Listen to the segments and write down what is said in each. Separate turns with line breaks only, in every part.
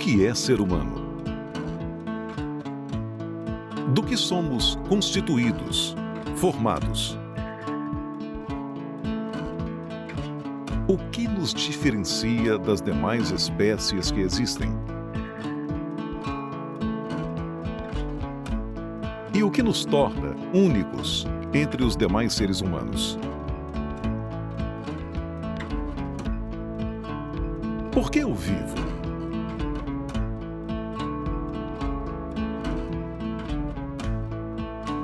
que é ser humano? Do que somos constituídos, formados? O que nos diferencia das demais espécies que existem? E o que nos torna únicos entre os demais seres humanos? Por que eu vivo?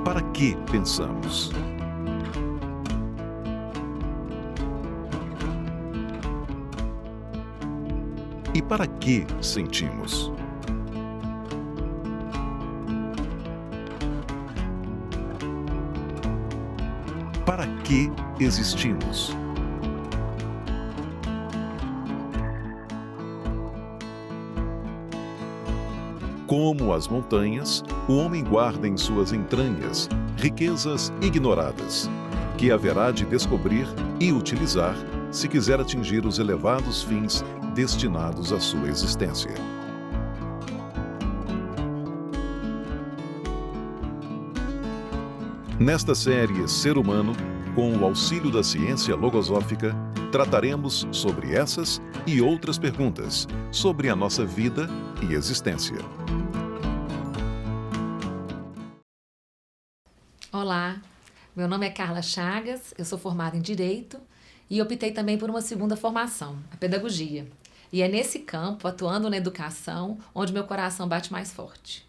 Para que pensamos? E para que sentimos? Para que existimos? Como as montanhas, o homem guarda em suas entranhas riquezas ignoradas, que haverá de descobrir e utilizar se quiser atingir os elevados fins destinados à sua existência. Nesta série Ser Humano, com o auxílio da ciência logosófica, trataremos sobre essas e outras perguntas sobre a nossa vida e existência.
Olá, meu nome é Carla Chagas, eu sou formada em Direito e optei também por uma segunda formação, a Pedagogia. E é nesse campo, atuando na educação, onde meu coração bate mais forte.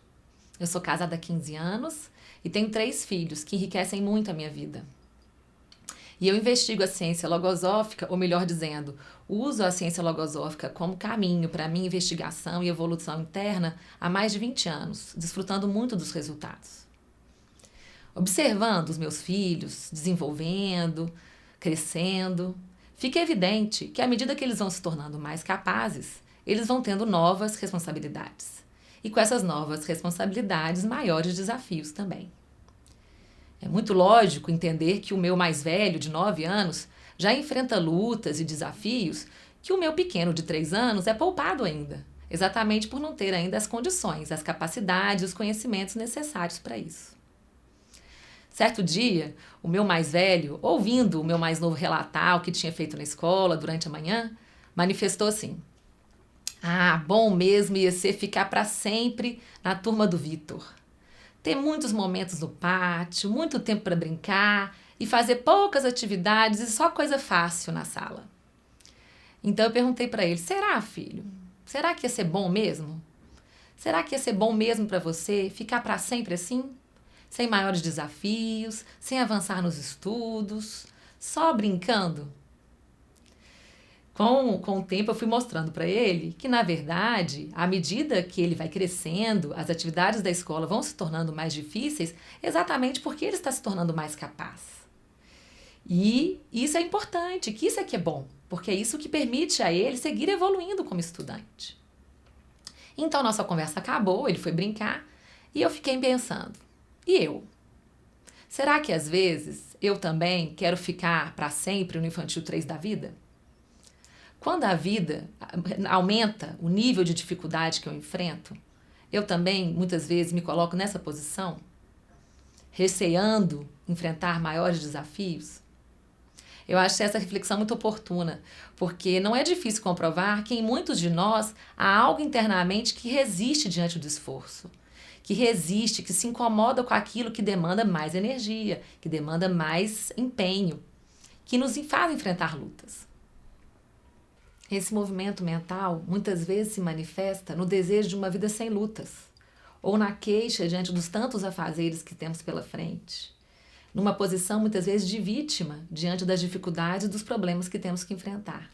Eu sou casada há 15 anos e tenho 3 filhos que enriquecem muito a minha vida. E eu investigo a ciência logosófica, ou melhor dizendo, uso a ciência logosófica como caminho para a minha investigação e evolução interna há mais de 20 anos, desfrutando muito dos resultados. Observando os meus filhos, desenvolvendo, crescendo, fica evidente que à medida que eles vão se tornando mais capazes, eles vão tendo novas responsabilidades. E com essas novas responsabilidades, maiores desafios também. É muito lógico entender que o meu mais velho, de 9 anos, já enfrenta lutas e desafios que o meu pequeno, de 3 anos, é poupado ainda, exatamente por não ter ainda as condições, as capacidades, os conhecimentos necessários para isso. Certo dia, o meu mais velho, ouvindo o meu mais novo relatar o que tinha feito na escola durante a manhã, manifestou assim: bom mesmo ia ser ficar para sempre na turma do Vitor. Ter muitos momentos no pátio, muito tempo para brincar e fazer poucas atividades e só coisa fácil na sala. Então eu perguntei para ele: será, filho? Será que ia ser bom mesmo? Será que ia ser bom mesmo para você ficar para sempre assim? Sem maiores desafios, sem avançar nos estudos, só brincando? Com o tempo eu fui mostrando para ele que, na verdade, à medida que ele vai crescendo, as atividades da escola vão se tornando mais difíceis exatamente porque ele está se tornando mais capaz. E isso é importante, que isso é que é bom, porque é isso que permite a ele seguir evoluindo como estudante. Então nossa conversa acabou, ele foi brincar e eu fiquei pensando: e eu? Será que às vezes eu também quero ficar para sempre no infantil 3 da vida? Quando a vida aumenta o nível de dificuldade que eu enfrento, eu também muitas vezes me coloco nessa posição, receando enfrentar maiores desafios. Eu acho essa reflexão muito oportuna, porque não é difícil comprovar que em muitos de nós há algo internamente que resiste diante do esforço, que resiste, que se incomoda com aquilo que demanda mais energia, que demanda mais empenho, que nos faz enfrentar lutas. Esse movimento mental muitas vezes se manifesta no desejo de uma vida sem lutas, ou na queixa diante dos tantos afazeres que temos pela frente, numa posição muitas vezes de vítima diante das dificuldades e dos problemas que temos que enfrentar.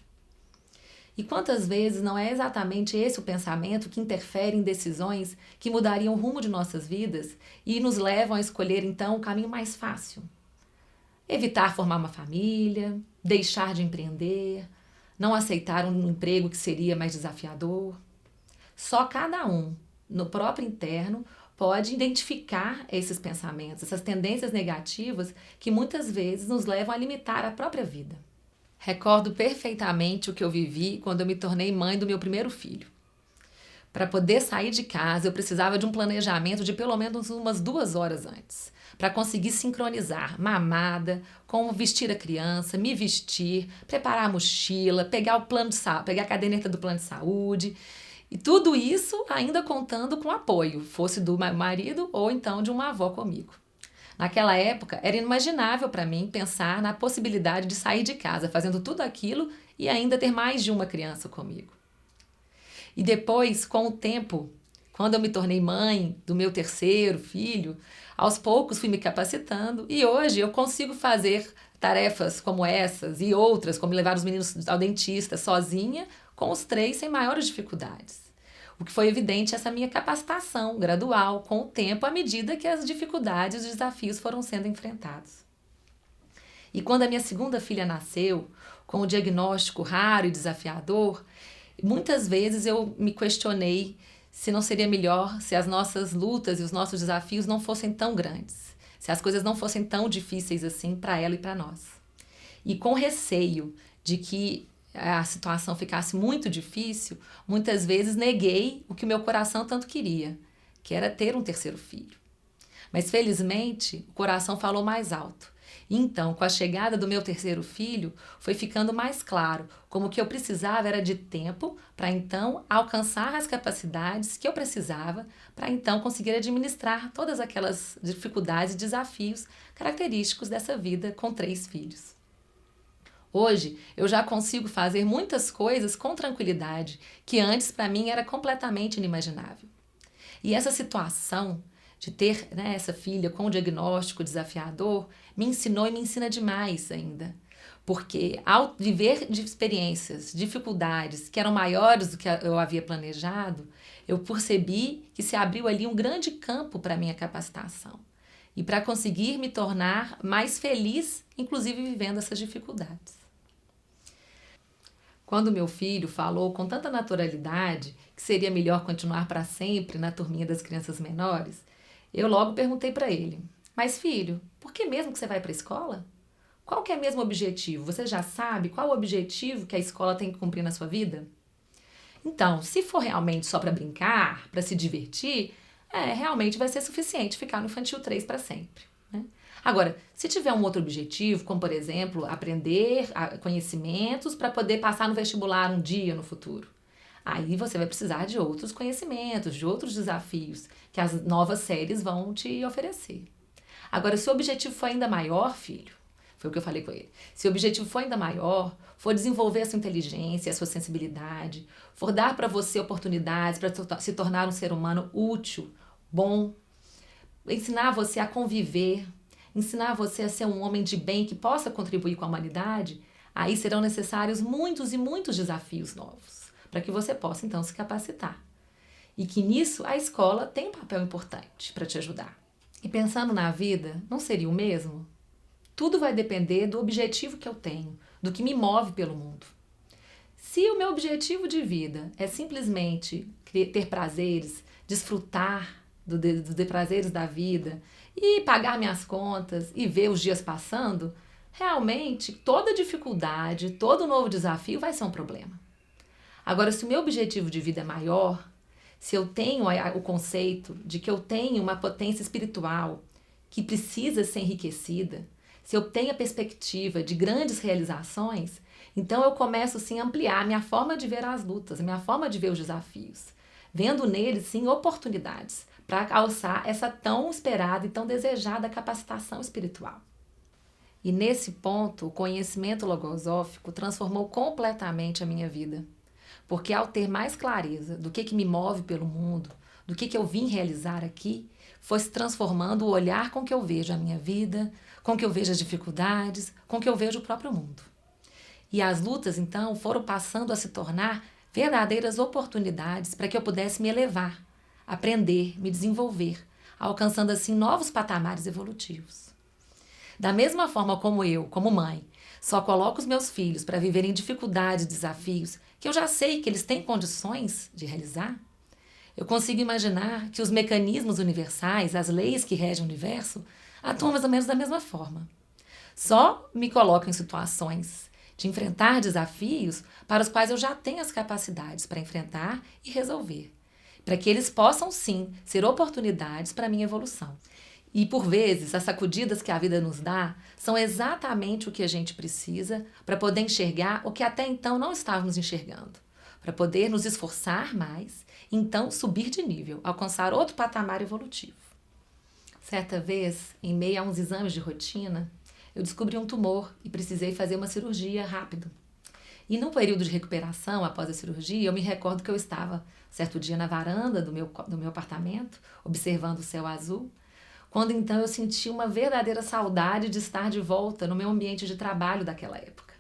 E quantas vezes não é exatamente esse o pensamento que interfere em decisões que mudariam o rumo de nossas vidas e nos levam a escolher então o caminho mais fácil? Evitar formar uma família, deixar de empreender, não aceitar um emprego que seria mais desafiador. Só cada um, no próprio interno, pode identificar esses pensamentos, essas tendências negativas que muitas vezes nos levam a limitar a própria vida. Recordo perfeitamente o que eu vivi quando eu me tornei mãe do meu primeiro filho. Para poder sair de casa, eu precisava de um planejamento de pelo menos umas 2 horas antes, para conseguir sincronizar mamada, como vestir a criança, me vestir, preparar a mochila, pegar o plano de pegar a caderneta do plano de saúde. E tudo isso ainda contando com apoio, fosse do meu marido ou então de uma avó comigo. Naquela época, era inimaginável para mim pensar na possibilidade de sair de casa fazendo tudo aquilo e ainda ter mais de uma criança comigo. E depois, com o tempo, quando eu me tornei mãe do meu terceiro filho, aos poucos fui me capacitando e hoje eu consigo fazer tarefas como essas e outras, como levar os meninos ao dentista sozinha, com os 3 sem maiores dificuldades. O que foi evidente é essa minha capacitação gradual, com o tempo, à medida que as dificuldades e os desafios foram sendo enfrentados. E quando a minha segunda filha nasceu, com o diagnóstico raro e desafiador, muitas vezes eu me questionei se não seria melhor se as nossas lutas e os nossos desafios não fossem tão grandes, se as coisas não fossem tão difíceis assim para ela e para nós. E com receio de que a situação ficasse muito difícil, muitas vezes neguei o que o meu coração tanto queria, que era ter um terceiro filho. Mas felizmente o coração falou mais alto. E então, com a chegada do meu terceiro filho, foi ficando mais claro como o que eu precisava era de tempo para então alcançar as capacidades que eu precisava para então conseguir administrar todas aquelas dificuldades e desafios característicos dessa vida com 3 filhos. Hoje, eu já consigo fazer muitas coisas com tranquilidade, que antes para mim era completamente inimaginável. E essa situação de ter essa filha com um diagnóstico desafiador me ensinou e me ensina demais ainda. Porque ao viver de experiências, dificuldades que eram maiores do que eu havia planejado, eu percebi que se abriu ali um grande campo para a minha capacitação e para conseguir me tornar mais feliz, inclusive vivendo essas dificuldades. Quando meu filho falou com tanta naturalidade que seria melhor continuar para sempre na turminha das crianças menores, eu logo perguntei para ele: mas filho, por que mesmo que você vai para a escola? Qual que é mesmo o objetivo? Você já sabe qual o objetivo que a escola tem que cumprir na sua vida? Então, se for realmente só para brincar, para se divertir, realmente vai ser suficiente ficar no Infantil 3 para sempre, né? Agora, se tiver um outro objetivo, como por exemplo, aprender conhecimentos para poder passar no vestibular um dia no futuro, aí você vai precisar de outros conhecimentos, de outros desafios que as novas séries vão te oferecer. Agora, se o objetivo for ainda maior, filho, foi o que eu falei com ele, se o objetivo for ainda maior, for desenvolver a sua inteligência, a sua sensibilidade, for dar para você oportunidades para se tornar um ser humano útil, bom, ensinar você a conviver, ensinar você a ser um homem de bem que possa contribuir com a humanidade, aí serão necessários muitos e muitos desafios novos, para que você possa então se capacitar. E que nisso a escola tem um papel importante para te ajudar. E pensando na vida, não seria o mesmo? Tudo vai depender do objetivo que eu tenho, do que me move pelo mundo. Se o meu objetivo de vida é simplesmente ter prazeres, desfrutar dos prazeres da vida e pagar minhas contas e ver os dias passando, realmente toda dificuldade, todo novo desafio vai ser um problema. Agora, se o meu objetivo de vida é maior, se eu tenho o conceito de que eu tenho uma potência espiritual que precisa ser enriquecida, se eu tenho a perspectiva de grandes realizações, então eu começo sim a ampliar minha forma de ver as lutas, minha forma de ver os desafios, vendo neles sim oportunidades para alçar essa tão esperada e tão desejada capacitação espiritual. E nesse ponto, o conhecimento logosófico transformou completamente a minha vida. Porque ao ter mais clareza do que me move pelo mundo, do que eu vim realizar aqui, foi se transformando o olhar com que eu vejo a minha vida, com que eu vejo as dificuldades, com que eu vejo o próprio mundo. E as lutas, então, foram passando a se tornar verdadeiras oportunidades para que eu pudesse me elevar, aprender, me desenvolver, alcançando assim novos patamares evolutivos. Da mesma forma como eu, como mãe, só coloco os meus filhos para viverem dificuldades e desafios que eu já sei que eles têm condições de realizar, eu consigo imaginar que os mecanismos universais, as leis que regem o universo, atuam mais ou menos da mesma forma. Só me coloco em situações de enfrentar desafios para os quais eu já tenho as capacidades para enfrentar e resolver. para que eles possam sim ser oportunidades para a minha evolução. E por vezes, as sacudidas que a vida nos dá são exatamente o que a gente precisa para poder enxergar o que até então não estávamos enxergando, para poder nos esforçar mais e então subir de nível, alcançar outro patamar evolutivo. Certa vez, em meio a uns exames de rotina, eu descobri um tumor e precisei fazer uma cirurgia rápido. E no período de recuperação após a cirurgia, eu me recordo que eu estava certo dia na varanda do meu apartamento, observando o céu azul, quando então eu senti uma verdadeira saudade de estar de volta no meu ambiente de trabalho daquela época.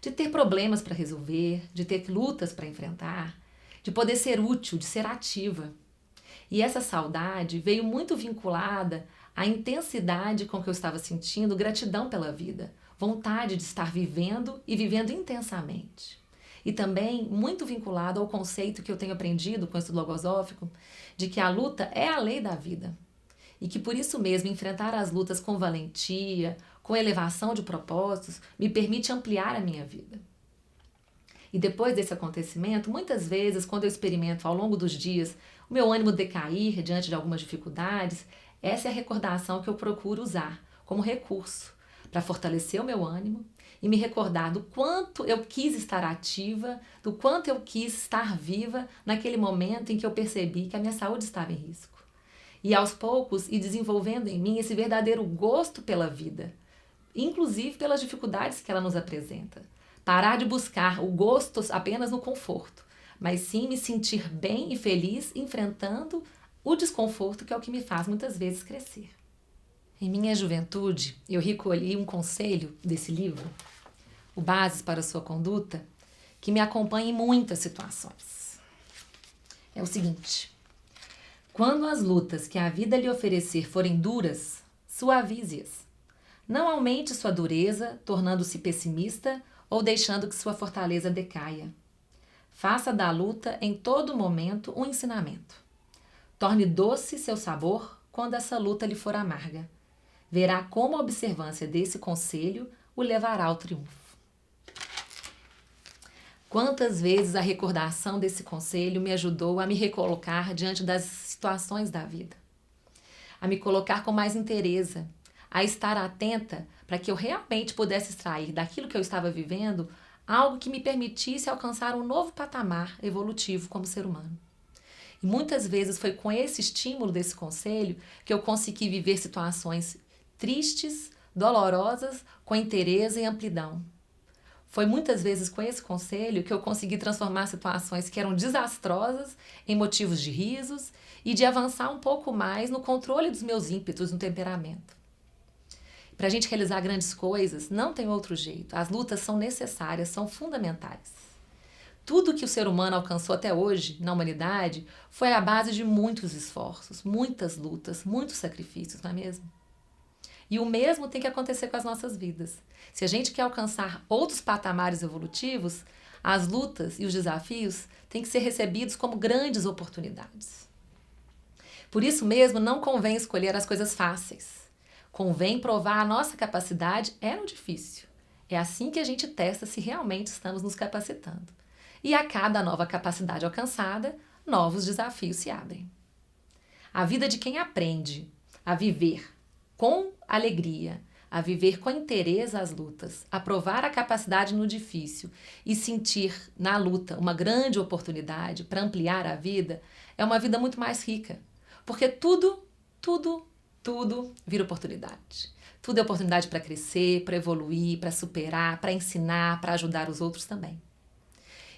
De ter problemas para resolver, de ter lutas para enfrentar, de poder ser útil, de ser ativa. E essa saudade veio muito vinculada à intensidade com que eu estava sentindo gratidão pela vida, vontade de estar vivendo e vivendo intensamente. E também muito vinculado ao conceito que eu tenho aprendido com o estudo logosófico, de que a luta é a lei da vida. E que por isso mesmo enfrentar as lutas com valentia, com elevação de propósitos, me permite ampliar a minha vida. E depois desse acontecimento, muitas vezes, quando eu experimento ao longo dos dias o meu ânimo decair diante de algumas dificuldades, essa é a recordação que eu procuro usar como recurso para fortalecer o meu ânimo e me recordar do quanto eu quis estar ativa, do quanto eu quis estar viva naquele momento em que eu percebi que a minha saúde estava em risco. E aos poucos ir desenvolvendo em mim esse verdadeiro gosto pela vida, inclusive pelas dificuldades que ela nos apresenta. Parar de buscar o gosto apenas no conforto, mas sim me sentir bem e feliz enfrentando o desconforto, que é o que me faz muitas vezes crescer. Em minha juventude, eu recolhi um conselho desse livro, O Bases para a Sua Conduta, que me acompanha em muitas situações. É o seguinte: quando as lutas que a vida lhe oferecer forem duras, suavize-as. Não aumente sua dureza, tornando-se pessimista ou deixando que sua fortaleza decaia. Faça da luta em todo momento um ensinamento. Torne doce seu sabor quando essa luta lhe for amarga. Verá como a observância desse conselho o levará ao triunfo. Quantas vezes a recordação desse conselho me ajudou a me recolocar diante das situações da vida, a me colocar com mais inteireza, a estar atenta para que eu realmente pudesse extrair daquilo que eu estava vivendo algo que me permitisse alcançar um novo patamar evolutivo como ser humano. E muitas vezes foi com esse estímulo desse conselho que eu consegui viver situações tristes, dolorosas, com inteireza e amplidão. Foi muitas vezes com esse conselho que eu consegui transformar situações que eram desastrosas em motivos de risos e de avançar um pouco mais no controle dos meus ímpetos, no temperamento. Para a gente realizar grandes coisas, não tem outro jeito. As lutas são necessárias, são fundamentais. Tudo que o ser humano alcançou até hoje na humanidade foi à base de muitos esforços, muitas lutas, muitos sacrifícios, não é mesmo? E o mesmo tem que acontecer com as nossas vidas. Se a gente quer alcançar outros patamares evolutivos, as lutas e os desafios têm que ser recebidos como grandes oportunidades. Por isso mesmo, não convém escolher as coisas fáceis. Convém provar a nossa capacidade no difícil. É assim que a gente testa se realmente estamos nos capacitando. E a cada nova capacidade alcançada, novos desafios se abrem. A vida de quem aprende a viver com alegria, a viver com inteireza as lutas, a provar a capacidade no difícil e sentir na luta uma grande oportunidade para ampliar a vida, é uma vida muito mais rica. Porque tudo vira oportunidade. Tudo é oportunidade para crescer, para evoluir, para superar, para ensinar, para ajudar os outros também.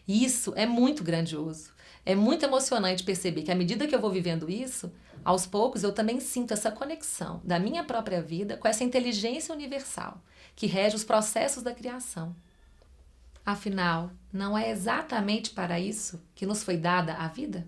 E isso é muito grandioso. É muito emocionante perceber que à medida que eu vou vivendo isso, aos poucos eu também sinto essa conexão da minha própria vida com essa inteligência universal que rege os processos da criação. Afinal, não é exatamente para isso que nos foi dada a vida?